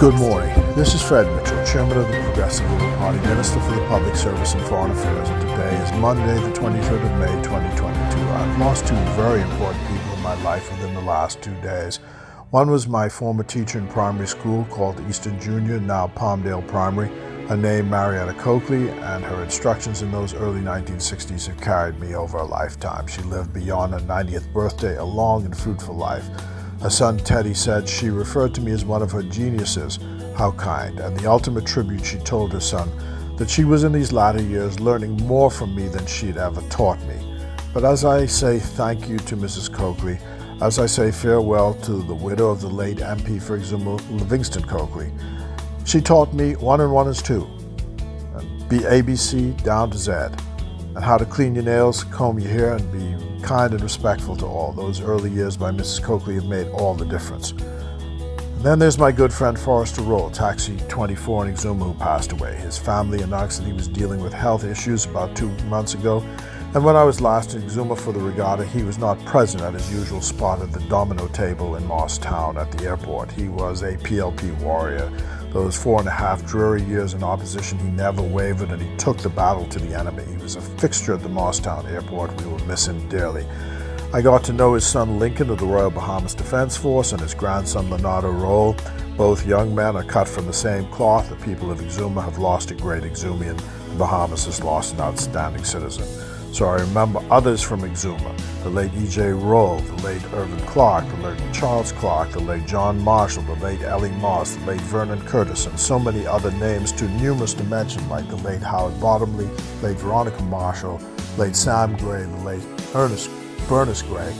Good morning. This is Fred Mitchell, Chairman of the Progressive Liberal Party, Minister for the Public Service and Foreign Affairs, and today is Monday, the 23rd of May, 2022. I've lost two very important people in my life within the last 2 days. One was my former teacher in primary school called Eastern Junior, now Palmdale Primary. Her name, Marietta Coakley, and her instructions in those early 1960s have carried me over a lifetime. She lived beyond her 90th birthday, a long and fruitful life. Her son Teddy said she referred to me as one of her geniuses. How kind, and the ultimate tribute she told her son, that she was in these latter years learning more from me than she'd ever taught me. But as I say thank you to Mrs. Coakley, as I say farewell to the widow of the late MP for Exuma, Livingston Coakley, she taught me 1 and 1 is 2, and be ABC down to Z, and how to clean your nails, comb your hair, and be kind and respectful to all. Those early years by Mrs. Coakley have made all the difference. And then there's my good friend Forrester Rolle, Taxi 24 in Exuma, who passed away. His family announced that he was dealing with health issues about 2 months ago, and when I was last in Exuma for the regatta, he was not present at his usual spot at the domino table in Moss Town at the airport. He was a PLP warrior. Those 4.5 dreary years in opposition, he never wavered, and he took the battle to the enemy. He was a fixture at the Morristown airport. We will miss him dearly. I got to know his son Lincoln of the Royal Bahamas Defense Force and his grandson Leonardo Rolle. Both young men are cut from the same cloth. The people of Exuma have lost a great Exumian. The Bahamas has lost an outstanding citizen. So I remember others from Exuma, the late E.J. Rolle, the late Irvin Clark, the late Charles Clark, the late John Marshall, the late Ellie Moss, the late Vernon Curtis, and so many other names too numerous to mention, like the late Howard Bottomley, late Veronica Marshall, late Sam Gray, the late Bernice Gray.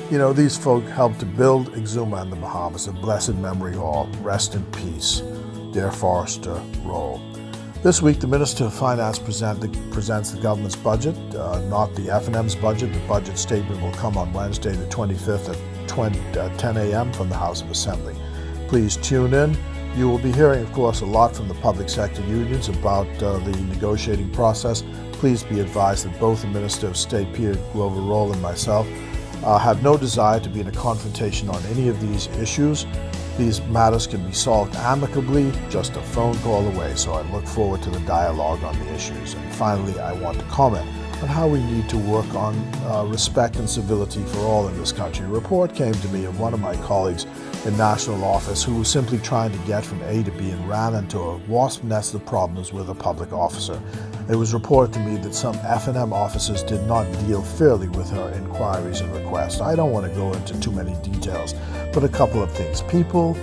You know, these folk helped to build Exuma and the Bahamas, a blessed memory all. Rest in peace, dear Forrester Rolle. This week, the Minister of Finance presents the government's budget, not the F&M's budget. The budget statement will come on Wednesday, the 25th at 10 a.m. from the House of Assembly. Please tune in. You will be hearing, of course, a lot from the public sector unions about the negotiating process. Please be advised that both the Minister of State, Peter Glover Rolle, and myself have no desire to be in a confrontation on any of these issues. These matters can be solved amicably, just a phone call away, so I look forward to the dialogue on the issues. And finally, I want to comment on how we need to work on respect and civility for all in this country. A report came to me of one of my colleagues in national office who was simply trying to get from A to B and ran into a wasp nest of problems with a public officer. It was reported to me that some F&M officers did not deal fairly with her inquiries and requests. I don't want to go into too many details, but a couple of things. People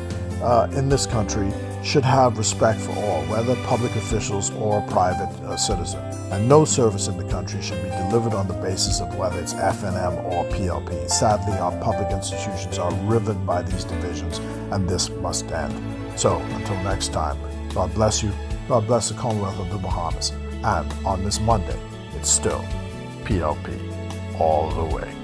in this country should have respect for all, whether public officials or private citizen. And no service in the country should be delivered on the basis of whether it's F&M or PLP. Sadly, our public institutions are riven by these divisions, and this must end. So, until next time, God bless you, God bless the Commonwealth of the Bahamas, and on this Monday, it's still PLP all the way.